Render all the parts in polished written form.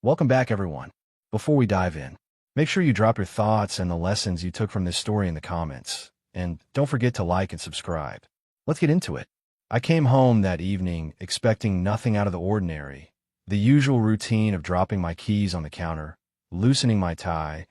Welcome back, everyone. Before we dive in, make sure you drop your thoughts and the lessons you took from this story in the comments. And don't forget to like and subscribe. Let's get into it. I came home that evening expecting nothing out of the ordinary. The usual routine of dropping my keys on the counter, loosening my tie,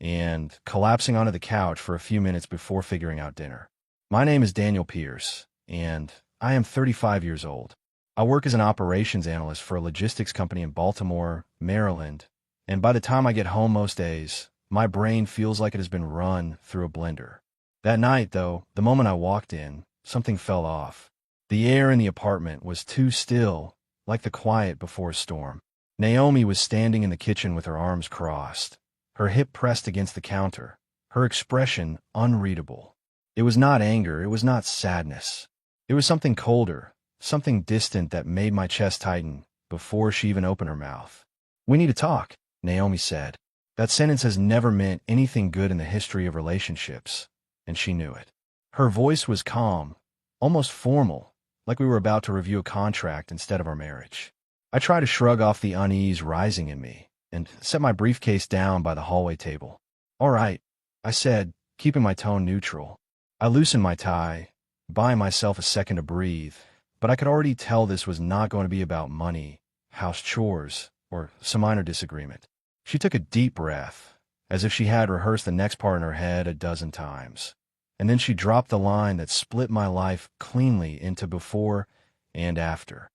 and collapsing onto the couch for a few minutes before figuring out dinner. My name is Daniel Pierce, and I am 35 years old. I work as an operations analyst for a logistics company in Baltimore, Maryland, and by the time I get home most days, my brain feels like it has been run through a blender. That night, though, the moment I walked in, something fell off. The air in the apartment was too still, like the quiet before a storm. Naomi was standing in the kitchen with her arms crossed, her hip pressed against the counter, her expression unreadable. It was not anger, it was not sadness. It was something colder, something distant that made my chest tighten before she even opened her mouth. "We need to talk," Naomi said. That sentence has never meant anything good in the history of relationships, and she knew it. Her voice was calm, almost formal, like we were about to review a contract instead of our marriage. I tried to shrug off the unease rising in me and set my briefcase down by the hallway table. "All right," I said, keeping my tone neutral. I loosened my tie, buying myself a second to breathe, but I could already tell this was not going to be about money, house chores, or some minor disagreement. She took a deep breath, as if she had rehearsed the next part in her head a dozen times. And then she dropped the line that split my life cleanly into before and after.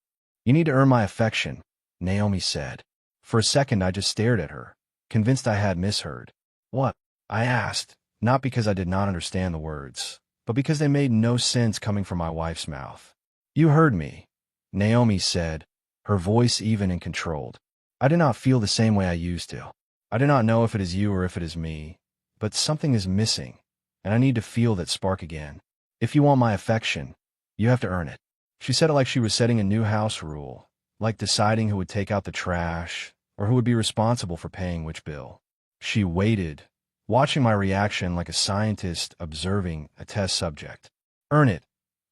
"You need to earn my affection," Naomi said. For a second I just stared at her, convinced I had misheard. "What?" I asked, not because I did not understand the words, but because they made no sense coming from my wife's mouth. "You heard me," Naomi said, her voice even and controlled. "I do not feel the same way I used to. I do not know if it is you or if it is me, but something is missing, and I need to feel that spark again. If you want my affection, you have to earn it." She said it like she was setting a new house rule, like deciding who would take out the trash or who would be responsible for paying which bill. She waited, watching my reaction like a scientist observing a test subject. "Earn it,"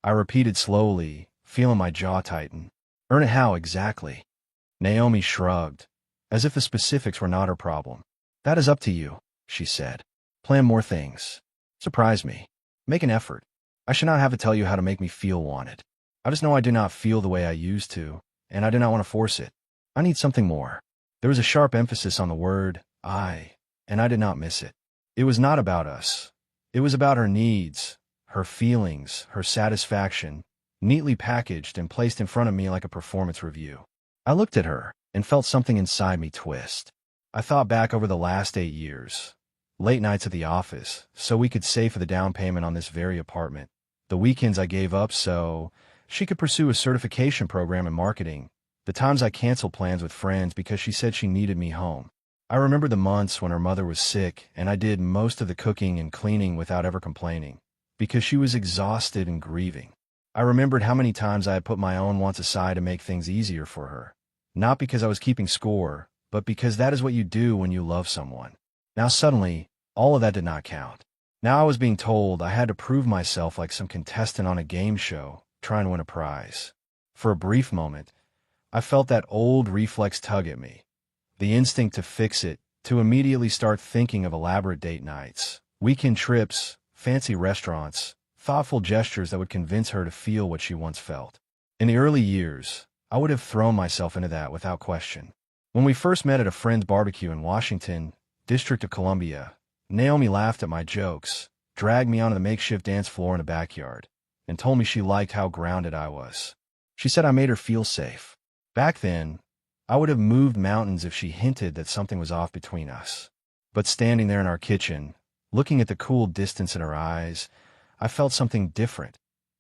I repeated slowly, feeling my jaw tighten. "Earn it how exactly?" Naomi shrugged, as if the specifics were not her problem. "That is up to you," she said. "Plan more things. Surprise me. Make an effort. I should not have to tell you how to make me feel wanted. I just know I do not feel the way I used to, and I do not want to force it. I need something more." There was a sharp emphasis on the word "I," and I did not miss it. It was not about us. It was about her needs, her feelings, her satisfaction, neatly packaged and placed in front of me like a performance review. I looked at her and felt something inside me twist. I thought back over the last 8 years. Late nights at the office, so we could save for the down payment on this very apartment. The weekends I gave up so she could pursue a certification program in marketing. The times I canceled plans with friends because she said she needed me home. I remember the months when her mother was sick and I did most of the cooking and cleaning without ever complaining, because she was exhausted and grieving. I remembered how many times I had put my own wants aside to make things easier for her. Not because I was keeping score, but because that is what you do when you love someone. Now suddenly, all of that did not count. Now I was being told I had to prove myself like some contestant on a game show, trying to win a prize. For a brief moment, I felt that old reflex tug at me. The instinct to fix it, to immediately start thinking of elaborate date nights, weekend trips, fancy restaurants, thoughtful gestures that would convince her to feel what she once felt. In the early years, I would have thrown myself into that without question. When we first met at a friend's barbecue in Washington, District of Columbia, Naomi laughed at my jokes, dragged me onto the makeshift dance floor in the backyard, and told me she liked how grounded I was. She said I made her feel safe. Back then, I would have moved mountains if she hinted that something was off between us. But standing there in our kitchen, looking at the cool distance in her eyes, I felt something different,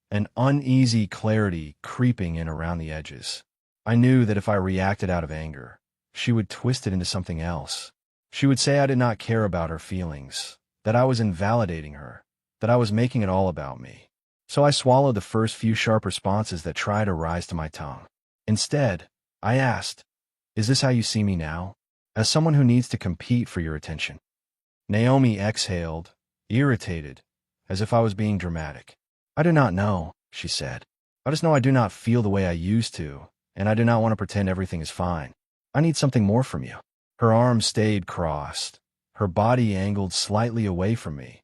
an uneasy clarity creeping in around the edges. I knew that if I reacted out of anger, she would twist it into something else. She would say I did not care about her feelings, that I was invalidating her, that I was making it all about me. So I swallowed the first few sharp responses that tried to rise to my tongue. Instead, I asked, "Is this how you see me now? As someone who needs to compete for your attention?" Naomi exhaled, irritated, as if I was being dramatic. "I do not know," she said. "I just know I do not feel the way I used to, and I do not want to pretend everything is fine." I need something more from you. Her arms stayed crossed, her body angled slightly away from me,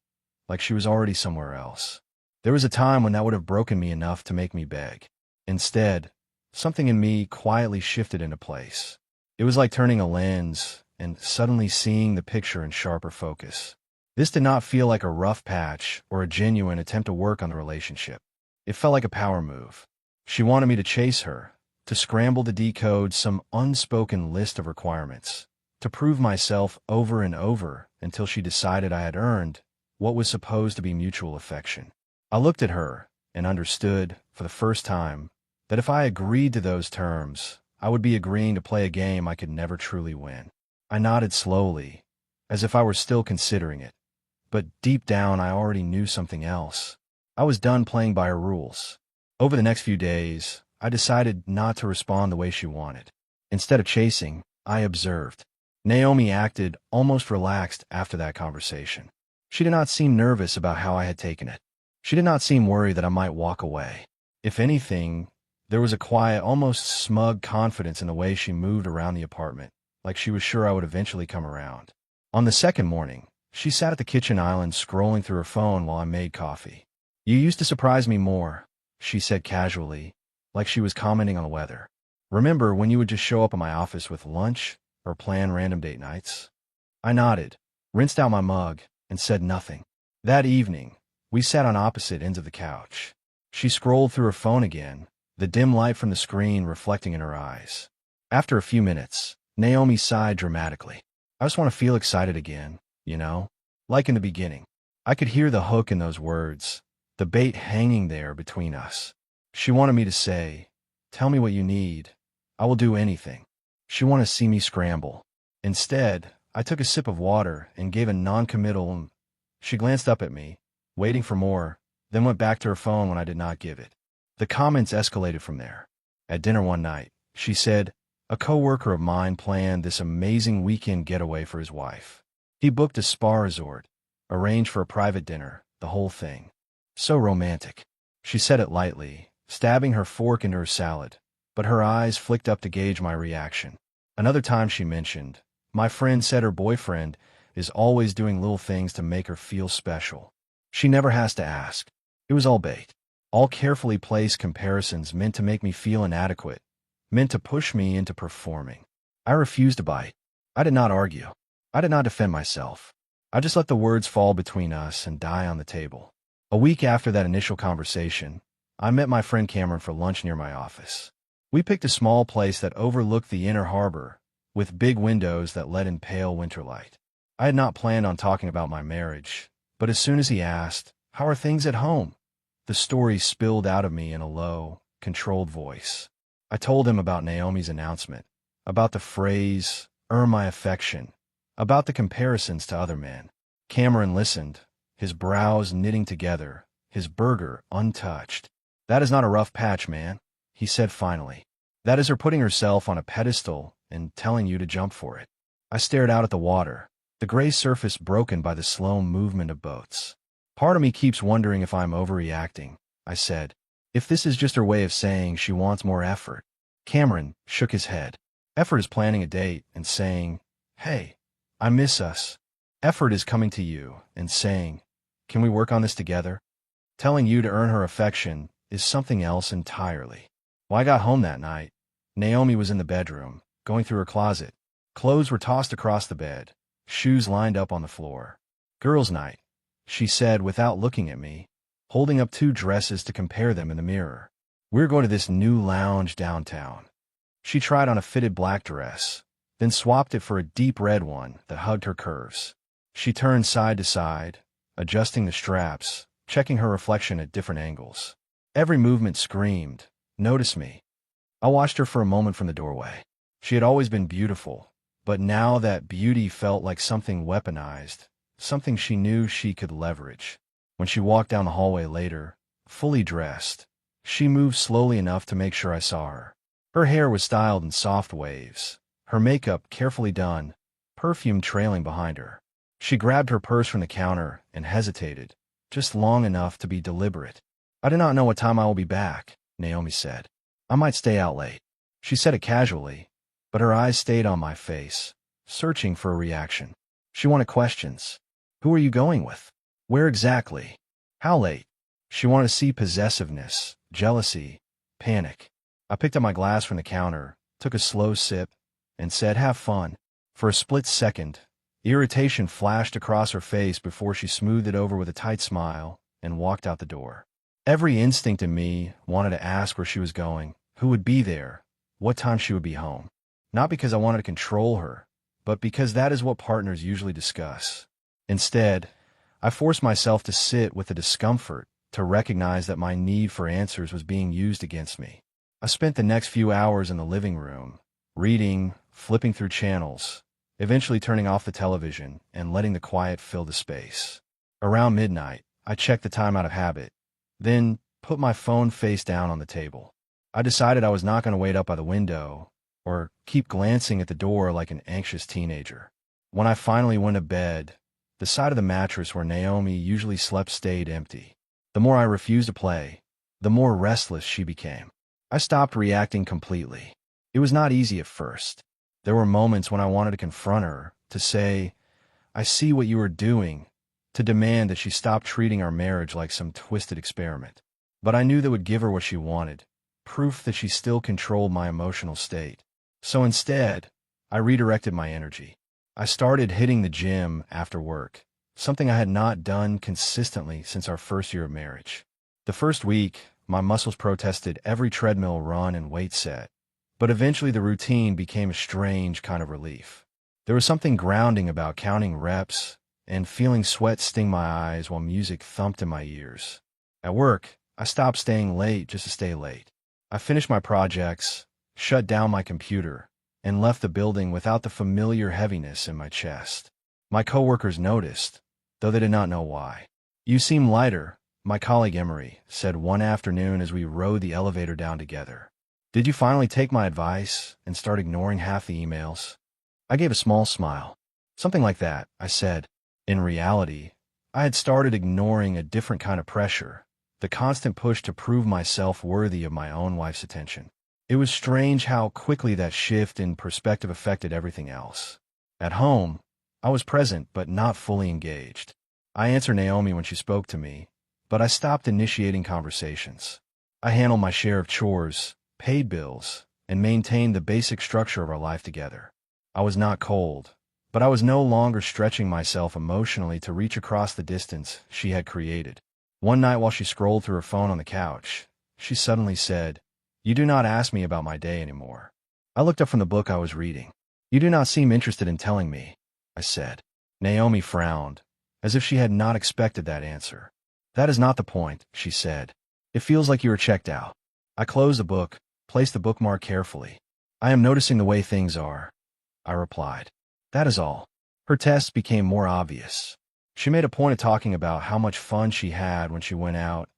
like she was already somewhere else. There was a time when that would have broken me enough to make me beg. Instead, something in me quietly shifted into place. It was like turning a lens and suddenly seeing the picture in sharper focus. This did not feel like a rough patch or a genuine attempt to work on the relationship. It felt like a power move. She wanted me to chase her, to scramble to decode some unspoken list of requirements, to prove myself over and over until she decided I had earned what was supposed to be mutual affection. I looked at her and understood, for the first time, that if I agreed to those terms, I would be agreeing to play a game I could never truly win. I nodded slowly, as if I were still considering it, but deep down I already knew something else. I was done playing by her rules. Over the next few days, I decided not to respond the way she wanted. Instead of chasing, I observed. Naomi acted almost relaxed after that conversation. She did not seem nervous about how I had taken it. She did not seem worried that I might walk away. If anything, there was a quiet, almost smug confidence in the way she moved around the apartment, like she was sure I would eventually come around. On the second morning, she sat at the kitchen island scrolling through her phone while I made coffee. "You used to surprise me more," she said casually, like she was commenting on the weather. "Remember when you would just show up at my office with lunch or plan random date nights?" I nodded, rinsed out my mug, and said nothing. That evening, we sat on opposite ends of the couch. She scrolled through her phone again, the dim light from the screen reflecting in her eyes. After a few minutes, Naomi sighed dramatically. "I just want to feel excited again, you know? Like in the beginning." I could hear the hook in those words, the bait hanging there between us. She wanted me to say, "Tell me what you need. I will do anything." She wanted to see me scramble. Instead, I took a sip of water and gave a non-committal. She glanced up at me, waiting for more, then went back to her phone when I did not give it. The comments escalated from there. At dinner one night, she said, a coworker of mine planned this amazing weekend getaway for his wife. He booked a spa resort, arranged for a private dinner, the whole thing. So romantic. She said it lightly, stabbing her fork into her salad, but her eyes flicked up to gauge my reaction. Another time she mentioned, "My friend said her boyfriend is always doing little things to make her feel special. She never has to ask." It was all bait. All carefully placed comparisons meant to make me feel inadequate, meant to push me into performing. I refused to bite. I did not argue. I did not defend myself. I just let the words fall between us and die on the table. A week after that initial conversation, I met my friend Cameron for lunch near my office. We picked a small place that overlooked the inner harbor, with big windows that let in pale winter light. I had not planned on talking about my marriage, but as soon as he asked, "How are things at home?" the story spilled out of me in a low, controlled voice. I told him about Naomi's announcement, about the phrase, "earn my affection," about the comparisons to other men. Cameron listened, his brows knitting together, his burger untouched. "That is not a rough patch, man," he said finally. "That is her putting herself on a pedestal and telling you to jump for it." I stared out at the water, the gray surface broken by the slow movement of boats. "Part of me keeps wondering if I'm overreacting," I said. "If this is just her way of saying she wants more effort." Cameron shook his head. Effort is planning a date and saying, "Hey, I miss us." Effort is coming to you and saying, "Can we work on this together?" Telling you to earn her affection is something else entirely. When I got home that night, Naomi was in the bedroom, going through her closet. Clothes were tossed across the bed, shoes lined up on the floor. "Girls' night," she said without looking at me, holding up two dresses to compare them in the mirror. "We're going to this new lounge downtown." She tried on a fitted black dress, then swapped it for a deep red one that hugged her curves. She turned side to side, adjusting the straps, checking her reflection at different angles. Every movement screamed, "Notice me." I watched her for a moment from the doorway. She had always been beautiful, but now that beauty felt like something weaponized, something she knew she could leverage. When she walked down the hallway later, fully dressed, she moved slowly enough to make sure I saw her. Her hair was styled in soft waves, her makeup carefully done, perfume trailing behind her. She grabbed her purse from the counter and hesitated, just long enough to be deliberate. "I do not know what time I will be back," Naomi said. "I might stay out late." She said it casually, But her eyes stayed on my face, searching for a reaction. She wanted questions. Who are you going with? Where exactly? How late? She wanted to see possessiveness, jealousy, panic. I picked up my glass from the counter, took a slow sip, and said, "Have fun." For a split second, irritation flashed across her face before she smoothed it over with a tight smile and walked out the door. Every instinct in me wanted to ask where she was going, who would be there, what time she would be home. Not because I wanted to control her, but because that is what partners usually discuss. Instead, I forced myself to sit with the discomfort, to recognize that my need for answers was being used against me. I spent the next few hours in the living room, reading, flipping through channels, eventually turning off the television and letting the quiet fill the space. Around midnight, I checked the time out of habit, then put my phone face down on the table. I decided I was not going to wait up by the window or keep glancing at the door like an anxious teenager. When I finally went to bed, the side of the mattress where Naomi usually slept stayed empty. The more I refused to play, the more restless she became. I stopped reacting completely. It was not easy at first. There were moments when I wanted to confront her, to say, "I see what you are doing," to demand that she stop treating our marriage like some twisted experiment. But I knew that would give her what she wanted, proof that she still controlled my emotional state. So instead, I redirected my energy. I started hitting the gym after work, something I had not done consistently since our first year of marriage. The first week, my muscles protested every treadmill run and weight set, but eventually the routine became a strange kind of relief. There was something grounding about counting reps and feeling sweat sting my eyes while music thumped in my ears. At work, I stopped staying late just to stay late. I finished my projects, shut down my computer, and left the building without the familiar heaviness in my chest. My coworkers noticed, though they did not know why. "You seem lighter," my colleague Emery said one afternoon as we rode the elevator down together. "Did you finally take my advice and start ignoring half the emails?" I gave a small smile. "Something like that," I said. In reality, I had started ignoring a different kind of pressure, the constant push to prove myself worthy of my own wife's attention. It was strange how quickly that shift in perspective affected everything else. At home, I was present but not fully engaged. I answered Naomi when she spoke to me, but I stopped initiating conversations. I handled my share of chores, paid bills, and maintained the basic structure of our life together. I was not cold, but I was no longer stretching myself emotionally to reach across the distance she had created. One night while she scrolled through her phone on the couch, she suddenly said, "You do not ask me about my day anymore." I looked up from the book I was reading. "You do not seem interested in telling me," I said. Naomi frowned, as if she had not expected that answer. "That is not the point," she said. "It feels like you are checked out." I closed the book, placed the bookmark carefully. "I am noticing the way things are," I replied. "That is all." Her tests became more obvious. She made a point of talking about how much fun she had when she went out,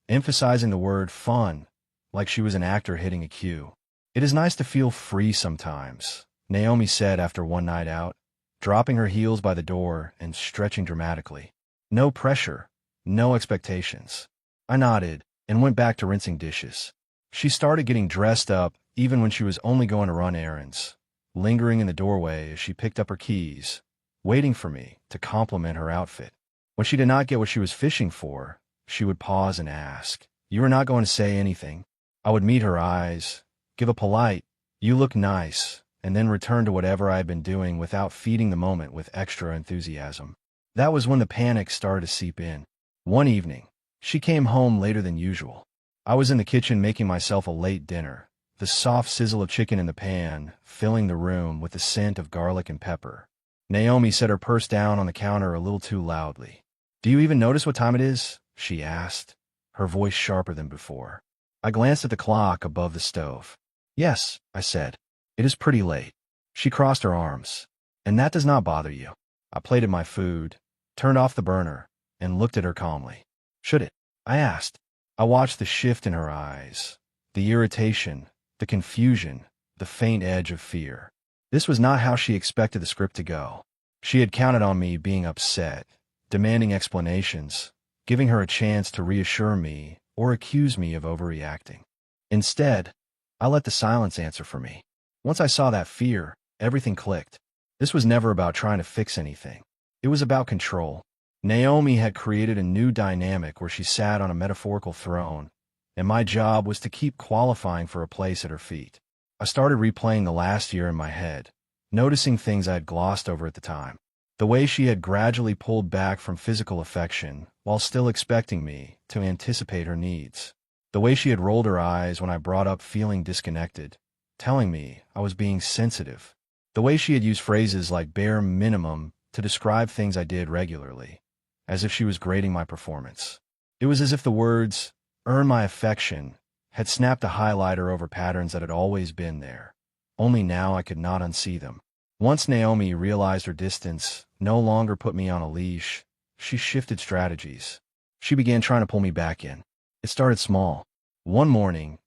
emphasizing the word fun, like she was an actor hitting a cue. "It is nice to feel free sometimes," Naomi said after one night out, dropping her heels by the door and stretching dramatically. "No pressure, no expectations." I nodded and went back to rinsing dishes. She started getting dressed up even when she was only going to run errands, lingering in the doorway as she picked up her keys, waiting for me to compliment her outfit. When she did not get what she was fishing for, she would pause and ask, "You are not going to say anything?" I would meet her eyes, give a polite, "You look nice," and then return to whatever I had been doing without feeding the moment with extra enthusiasm. That was when the panic started to seep in. One evening, she came home later than usual. I was in the kitchen making myself a late dinner, the soft sizzle of chicken in the pan filling the room with the scent of garlic and pepper. Naomi set her purse down on the counter a little too loudly. "Do you even notice what time it is?" she asked, her voice sharper than before. I glanced at the clock above the stove. "Yes," I said. "It is pretty late." She crossed her arms. "And that does not bother you?" I plated my food, turned off the burner, and looked at her calmly. "Should it?" I asked. I watched the shift in her eyes, the irritation, the confusion, the faint edge of fear. This was not how she expected the script to go. She had counted on me being upset, demanding explanations, giving her a chance to reassure me or accuse me of overreacting. Instead, I let the silence answer for me. Once I saw that fear, everything clicked. This was never about trying to fix anything. It was about control. Naomi had created a new dynamic where she sat on a metaphorical throne, and my job was to keep qualifying for a place at her feet. I started replaying the last year in my head, noticing things I had glossed over at the time. The way she had gradually pulled back from physical affection while still expecting me to anticipate her needs. The way she had rolled her eyes when I brought up feeling disconnected, telling me I was being sensitive. The way she had used phrases like bare minimum to describe things I did regularly, as if she was grading my performance. It was as if the words, "earn my affection," had snapped a highlighter over patterns that had always been there. Only now I could not unsee them. Once Naomi realized her distance no longer put me on a leash, she shifted strategies. She began trying to pull me back in. It started small. One morning,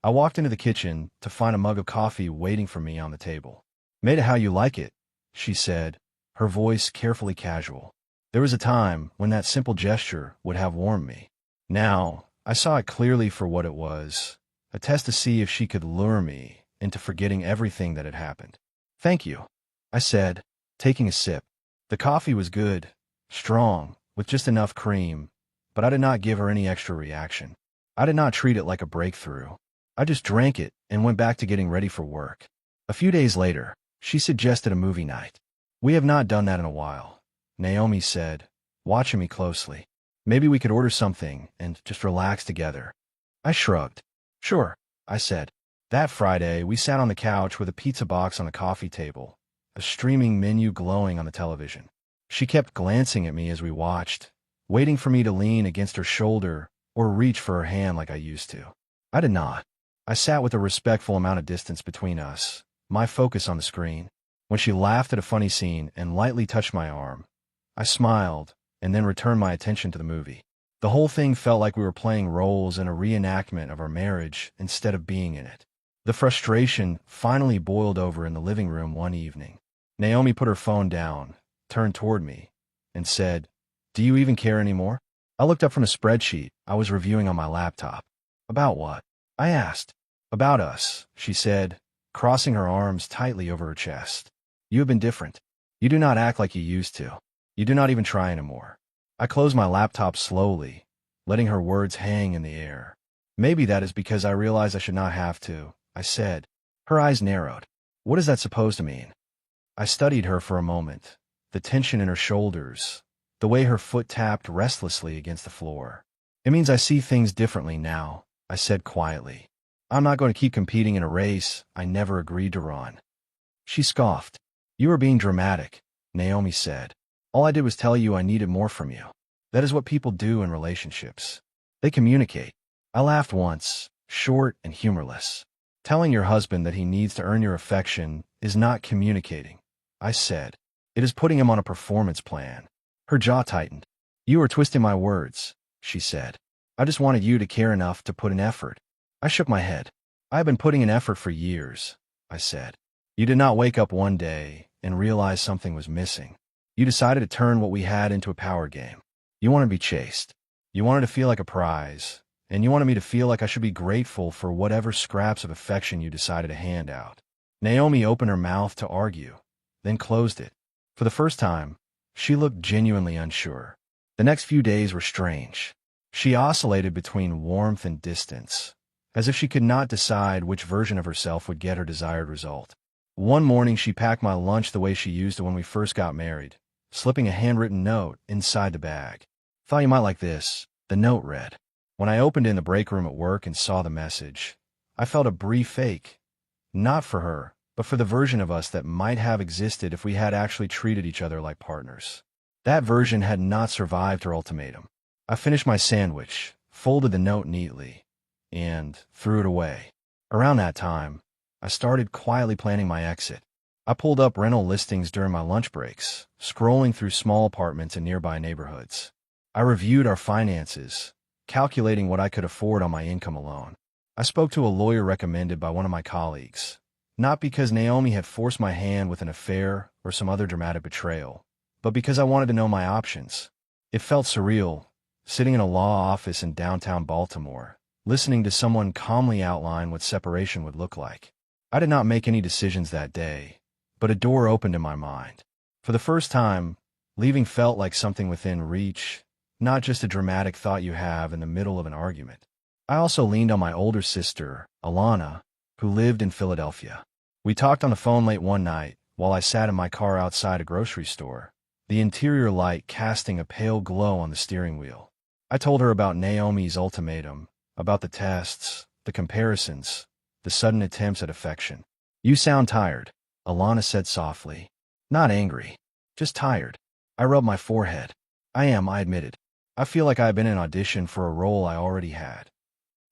I walked into the kitchen to find a mug of coffee waiting for me on the table. "Made it how you like it," she said, her voice carefully casual. There was a time when that simple gesture would have warmed me. Now, I saw it clearly for what it was, a test to see if she could lure me into forgetting everything that had happened. "Thank you," I said, taking a sip. The coffee was good, strong, with just enough cream, but I did not give her any extra reaction. I did not treat it like a breakthrough. I just drank it and went back to getting ready for work. A few days later, she suggested a movie night. "We have not done that in a while," Naomi said, watching me closely. "Maybe we could order something and just relax together." I shrugged. "Sure," I said. That Friday, we sat on the couch with a pizza box on the coffee table, a streaming menu glowing on the television. She kept glancing at me as we watched, waiting for me to lean against her shoulder or reach for her hand like I used to. I did not. I sat with a respectful amount of distance between us, my focus on the screen. When she laughed at a funny scene and lightly touched my arm, I smiled and then returned my attention to the movie. The whole thing felt like we were playing roles in a reenactment of our marriage instead of being in it. The frustration finally boiled over in the living room one evening. Naomi put her phone down, turned toward me, and said, "Do you even care anymore?" I looked up from a spreadsheet I was reviewing on my laptop. "About what?" I asked. "About us," she said, crossing her arms tightly over her chest. "You have been different. You do not act like you used to. You do not even try anymore." I closed my laptop slowly, letting her words hang in the air. "Maybe that is because I realized I should not have to," I said. Her eyes narrowed. "What is that supposed to mean?" I studied her for a moment, the tension in her shoulders, the way her foot tapped restlessly against the floor. "It means I see things differently now," I said quietly. "I'm not going to keep competing in a race I never agreed to run." She scoffed. "You are being dramatic," Naomi said. "All I did was tell you I needed more from you. That is what people do in relationships. They communicate." I laughed once, short and humorless. "Telling your husband that he needs to earn your affection is not communicating," I said. "It is putting him on a performance plan." Her jaw tightened. "You are twisting my words," she said. "I just wanted you to care enough to put in effort." I shook my head. "I have been putting in effort for years," I said. "You did not wake up one day and realize something was missing. You decided to turn what we had into a power game. You wanted to be chased. You wanted to feel like a prize, and you wanted me to feel like I should be grateful for whatever scraps of affection you decided to hand out." Naomi opened her mouth to argue, then closed it. For the first time, she looked genuinely unsure. The next few days were strange. She oscillated between warmth and distance, as if she could not decide which version of herself would get her desired result. One morning she packed my lunch the way she used to when we first got married, slipping a handwritten note inside the bag. "Thought you might like this," the note read. When I opened it in the break room at work and saw the message, I felt a brief ache, not for her, but for the version of us that might have existed if we had actually treated each other like partners. That version had not survived her ultimatum. I finished my sandwich, folded the note neatly, and threw it away. Around that time, I started quietly planning my exit. I pulled up rental listings during my lunch breaks, scrolling through small apartments in nearby neighborhoods. I reviewed our finances, calculating what I could afford on my income alone. I spoke to a lawyer recommended by one of my colleagues, not because Naomi had forced my hand with an affair or some other dramatic betrayal, but because I wanted to know my options. It felt surreal, sitting in a law office in downtown Baltimore, listening to someone calmly outline what separation would look like. I did not make any decisions that day, but a door opened in my mind. For the first time, leaving felt like something within reach, not just a dramatic thought you have in the middle of an argument. I also leaned on my older sister, Alana, who lived in Philadelphia. We talked on the phone late one night while I sat in my car outside a grocery store, the interior light casting a pale glow on the steering wheel. I told her about Naomi's ultimatum, about the tests, the comparisons, the sudden attempts at affection. "You sound tired," Alana said softly. "Not angry, just tired." I rubbed my forehead. "I am," I admitted. "I feel like I've been in audition for a role I already had."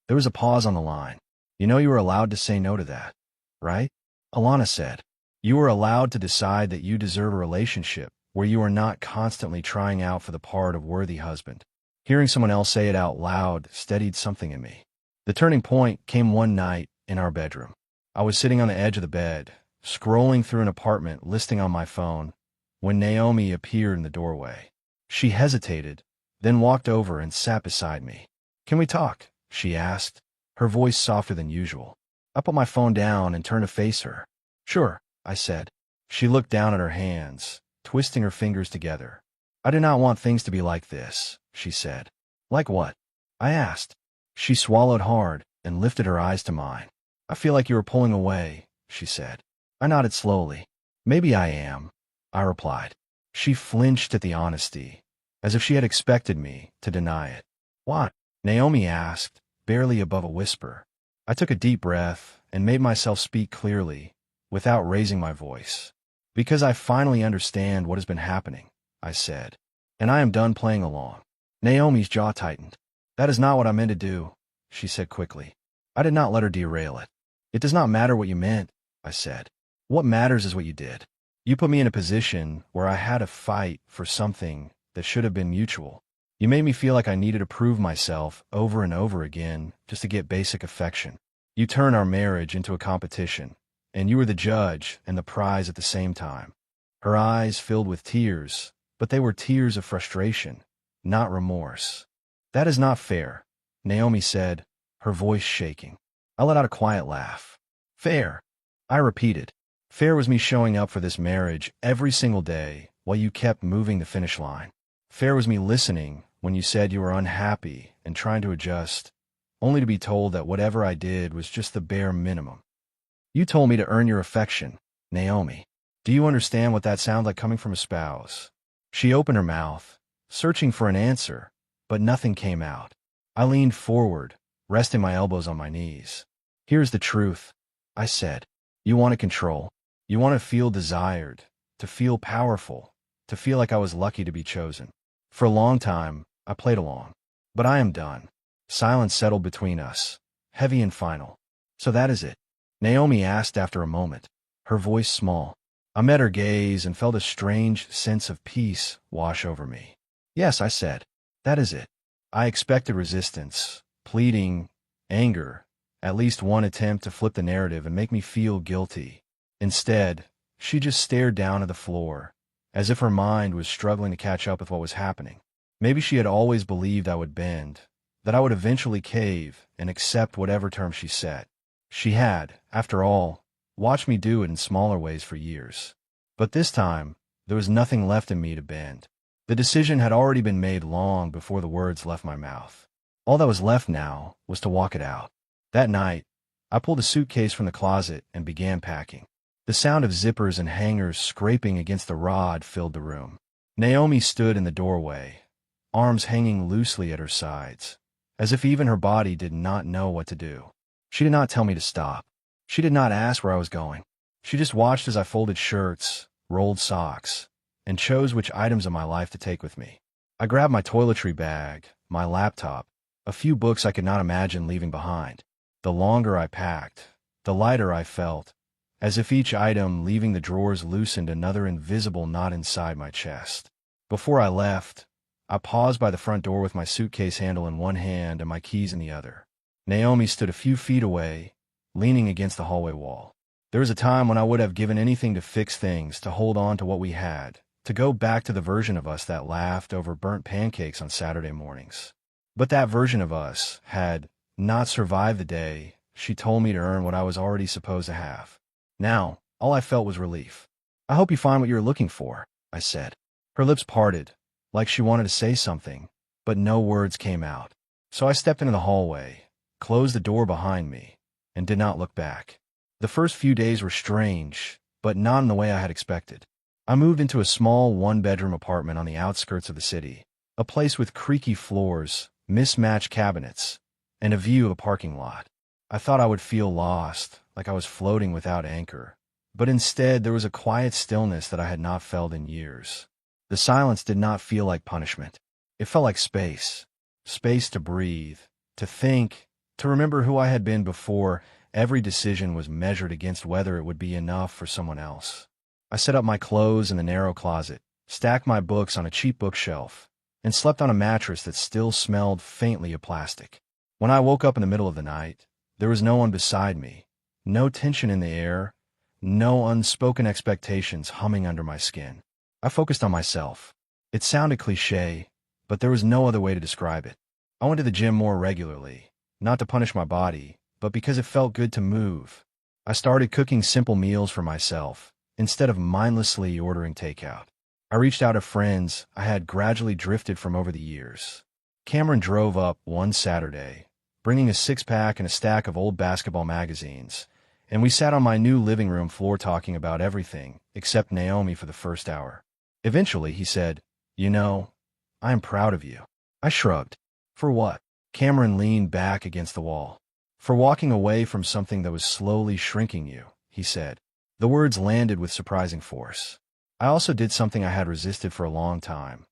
There was a pause on the line. "You know you were allowed to say no to that, right?" Alana said. "You were allowed to decide that you deserve a relationship where you are not constantly trying out for the part of worthy husband." Hearing someone else say it out loud steadied something in me. The turning point came one night in our bedroom. I was sitting on the edge of the bed, scrolling through an apartment listing on my phone, when Naomi appeared in the doorway. She hesitated, then walked over and sat beside me. "Can we talk?" she asked, her voice softer than usual. I put my phone down and turned to face her. "Sure," I said. She looked down at her hands, twisting her fingers together. "I do not want things to be like this," she said. "Like what?" I asked. She swallowed hard and lifted her eyes to mine. "I feel like you are pulling away," she said. I nodded slowly. "Maybe I am," I replied. She flinched at the honesty, as if she had expected me to deny it. "Why?" Naomi asked, barely above a whisper. I took a deep breath and made myself speak clearly, without raising my voice. "Because I finally understand what has been happening," I said, "and I am done playing along." Naomi's jaw tightened. "That is not what I meant to do," she said quickly. I did not let her derail it. "It does not matter what you meant," I said. "What matters is what you did. You put me in a position where I had to fight for something that should have been mutual. You made me feel like I needed to prove myself over and over again just to get basic affection. You turned our marriage into a competition, and you were the judge and the prize at the same time." Her eyes filled with tears, but they were tears of frustration, not remorse. "That is not fair," Naomi said, her voice shaking. I let out a quiet laugh. "Fair," I repeated. "Fair was me showing up for this marriage every single day while you kept moving the finish line. Fair was me listening when you said you were unhappy and trying to adjust, only to be told that whatever I did was just the bare minimum. You told me to earn your affection, Naomi. Do you understand what that sounds like coming from a spouse?" She opened her mouth, searching for an answer, but nothing came out. I leaned forward, resting my elbows on my knees. "Here's the truth," I said. "You want to control. You want to feel desired, to feel powerful, to feel like I was lucky to be chosen. For a long time, I played along. But I am done." Silence settled between us, heavy and final. "So that is it?" Naomi asked after a moment, her voice small. I met her gaze and felt a strange sense of peace wash over me. "Yes," I said. "That is it." I expected resistance, pleading, anger, at least one attempt to flip the narrative and make me feel guilty. Instead, she just stared down at the floor, as if her mind was struggling to catch up with what was happening. Maybe she had always believed I would bend, that I would eventually cave and accept whatever terms she set. She had, after all, watched me do it in smaller ways for years. But this time, there was nothing left in me to bend. The decision had already been made long before the words left my mouth. All that was left now was to walk it out. That night, I pulled a suitcase from the closet and began packing. The sound of zippers and hangers scraping against the rod filled the room. Naomi stood in the doorway, arms hanging loosely at her sides, as if even her body did not know what to do. She did not tell me to stop. She did not ask where I was going. She just watched as I folded shirts, rolled socks, and chose which items of my life to take with me. I grabbed my toiletry bag, my laptop, a few books I could not imagine leaving behind. The longer I packed, the lighter I felt, as if each item leaving the drawers loosened another invisible knot inside my chest. Before I left, I paused by the front door with my suitcase handle in one hand and my keys in the other. Naomi stood a few feet away, leaning against the hallway wall. There was a time when I would have given anything to fix things, to hold on to what we had, to go back to the version of us that laughed over burnt pancakes on Saturday mornings. But that version of us had not survived the day she told me to earn what I was already supposed to have. Now, all I felt was relief. I hope you find what you were looking for, I said. Her lips parted, like she wanted to say something, but no words came out. So I stepped into the hallway, closed the door behind me, and did not look back. The first few days were strange, but not in the way I had expected. I moved into a small one-bedroom apartment on the outskirts of the city, a place with creaky floors, mismatched cabinets, and a view of a parking lot. I thought I would feel lost, like I was floating without anchor. But instead, there was a quiet stillness that I had not felt in years. The silence did not feel like punishment. It felt like space. Space to breathe, to think, to remember who I had been before every decision was measured against whether it would be enough for someone else. I set up my clothes in the narrow closet, stacked my books on a cheap bookshelf, and slept on a mattress that still smelled faintly of plastic. When I woke up in the middle of the night, there was no one beside me, no tension in the air, no unspoken expectations humming under my skin. I focused on myself. It sounded cliché, but there was no other way to describe it. I went to the gym more regularly, not to punish my body, but because it felt good to move. I started cooking simple meals for myself, instead of mindlessly ordering takeout. I reached out to friends I had gradually drifted from over the years. Cameron drove up one Saturday, bringing a six-pack and a stack of old basketball magazines, and we sat on my new living room floor talking about everything except Naomi for the first hour. Eventually, he said, "You know, I am proud of you." I shrugged. "For what?" Cameron leaned back against the wall. "For walking away from something that was slowly shrinking you," he said. The words landed with surprising force. I also did something I had resisted for a long time.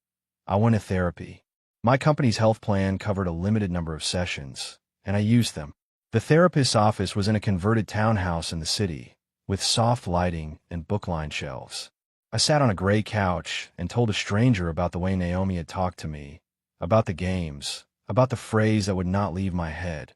I went to therapy. My company's health plan covered a limited number of sessions, and I used them. The therapist's office was in a converted townhouse in the city, with soft lighting and book-lined shelves. I sat on a gray couch and told a stranger about the way Naomi had talked to me, about the games, about the phrase that would not leave my head.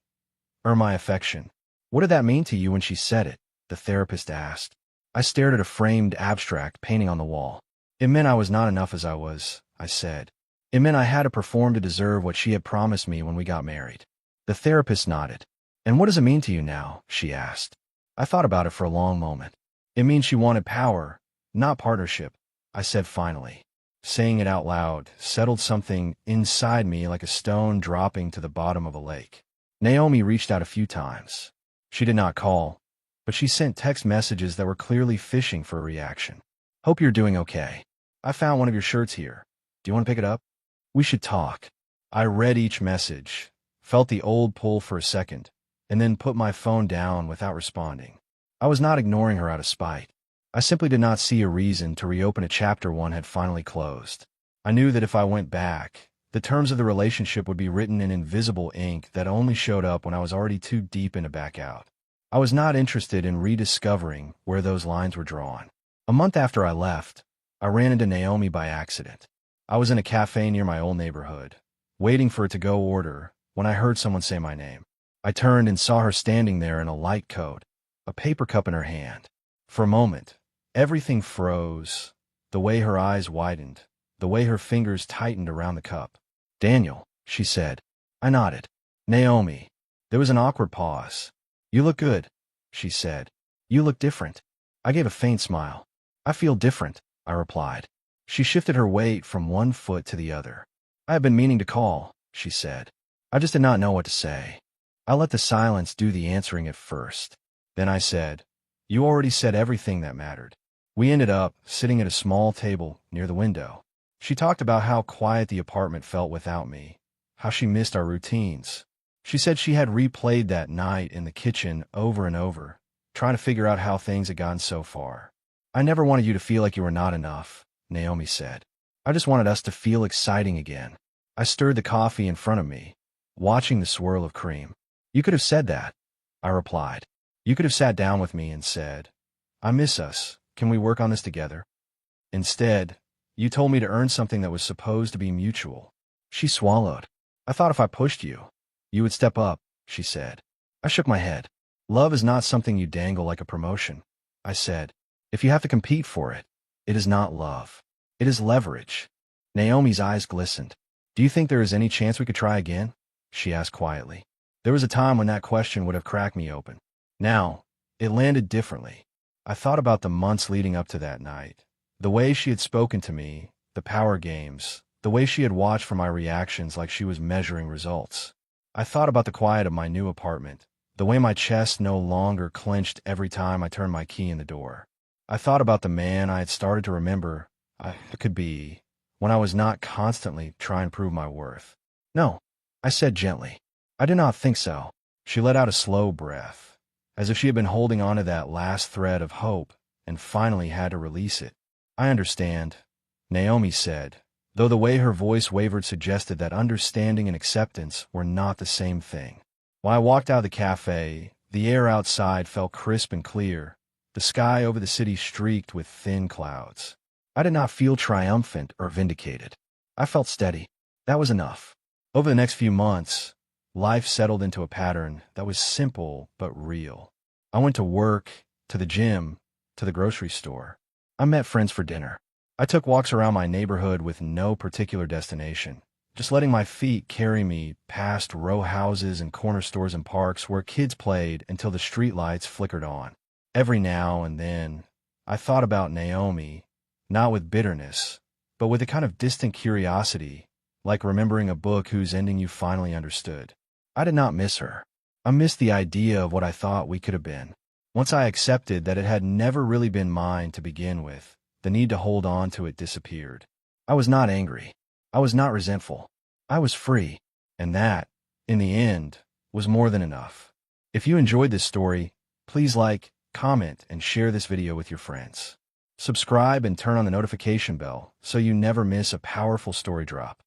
"Earn my affection." "What did that mean to you when she said it?" the therapist asked. I stared at a framed abstract painting on the wall. "It meant I was not enough as I was," I said. "It meant I had to perform to deserve what she had promised me when we got married." The therapist nodded. "And what does it mean to you now?" she asked. I thought about it for a long moment. "It means she wanted power, not partnership," I said finally. Saying it out loud settled something inside me like a stone dropping to the bottom of a lake. Naomi reached out a few times. She did not call, but she sent text messages that were clearly fishing for a reaction. "Hope you're doing okay. I found one of your shirts here. Do you want to pick it up? We should talk." I read each message, felt the old pull for a second, and then put my phone down without responding. I was not ignoring her out of spite. I simply did not see a reason to reopen a chapter one had finally closed. I knew that if I went back, the terms of the relationship would be written in invisible ink that only showed up when I was already too deep in to back out. I was not interested in rediscovering where those lines were drawn. A month after I left, I ran into Naomi by accident. I was in a cafe near my old neighborhood, waiting for it to go order, when I heard someone say my name. I turned and saw her standing there in a light coat, a paper cup in her hand. For a moment, everything froze, the way her eyes widened, the way her fingers tightened around the cup. "Daniel," she said. I nodded. "Naomi." There was an awkward pause. "You look good," she said. "You look different." I gave a faint smile. "I feel different," I replied. She shifted her weight from one foot to the other. "I have been meaning to call," she said. I just did not know what to say. I let the silence do the answering at first. Then I said, "You already said everything that mattered." We ended up sitting at a small table near the window. She talked about how quiet the apartment felt without me, how she missed our routines. She said she had replayed that night in the kitchen over and over, trying to figure out how things had gotten so far. "I never wanted you to feel like you were not enough," Naomi said. "I just wanted us to feel exciting again." I stirred the coffee in front of me, watching the swirl of cream. "You could have said that," I replied. "You could have sat down with me and said, 'I miss us. Can we work on this together?' Instead, you told me to earn something that was supposed to be mutual." She swallowed. "I thought if I pushed you, you would step up," she said. I shook my head. "Love is not something you dangle like a promotion," I said. "If you have to compete for it, it is not love. It is leverage." Naomi's eyes glistened. "Do you think there is any chance we could try again?" she asked quietly. There was a time when that question would have cracked me open. Now, it landed differently. I thought about the months leading up to that night, the way she had spoken to me, the power games, the way she had watched for my reactions like she was measuring results. I thought about the quiet of my new apartment, the way my chest no longer clenched every time I turned my key in the door. I thought about the man I had started to remember I could be when I was not constantly trying to prove my worth. No, I said gently. I did not think so. She let out a slow breath, as if she had been holding on to that last thread of hope and finally had to release it. I understand, Naomi said, though the way her voice wavered suggested that understanding and acceptance were not the same thing. When I walked out of the cafe, the air outside felt crisp and clear, the sky over the city streaked with thin clouds. I did not feel triumphant or vindicated. I felt steady. That was enough. Over the next few months, life settled into a pattern that was simple but real. I went to work, to the gym, to the grocery store. I met friends for dinner. I took walks around my neighborhood with no particular destination, just letting my feet carry me past row houses and corner stores and parks where kids played until the streetlights flickered on. Every now and then, I thought about Naomi, not with bitterness, but with a kind of distant curiosity, like remembering a book whose ending you finally understood. I did not miss her. I missed the idea of what I thought we could have been. Once I accepted that it had never really been mine to begin with, the need to hold on to it disappeared. I was not angry. I was not resentful. I was free. And that, in the end, was more than enough. If you enjoyed this story, please like, comment, and share this video with your friends. Subscribe and turn on the notification bell so you never miss a powerful story drop.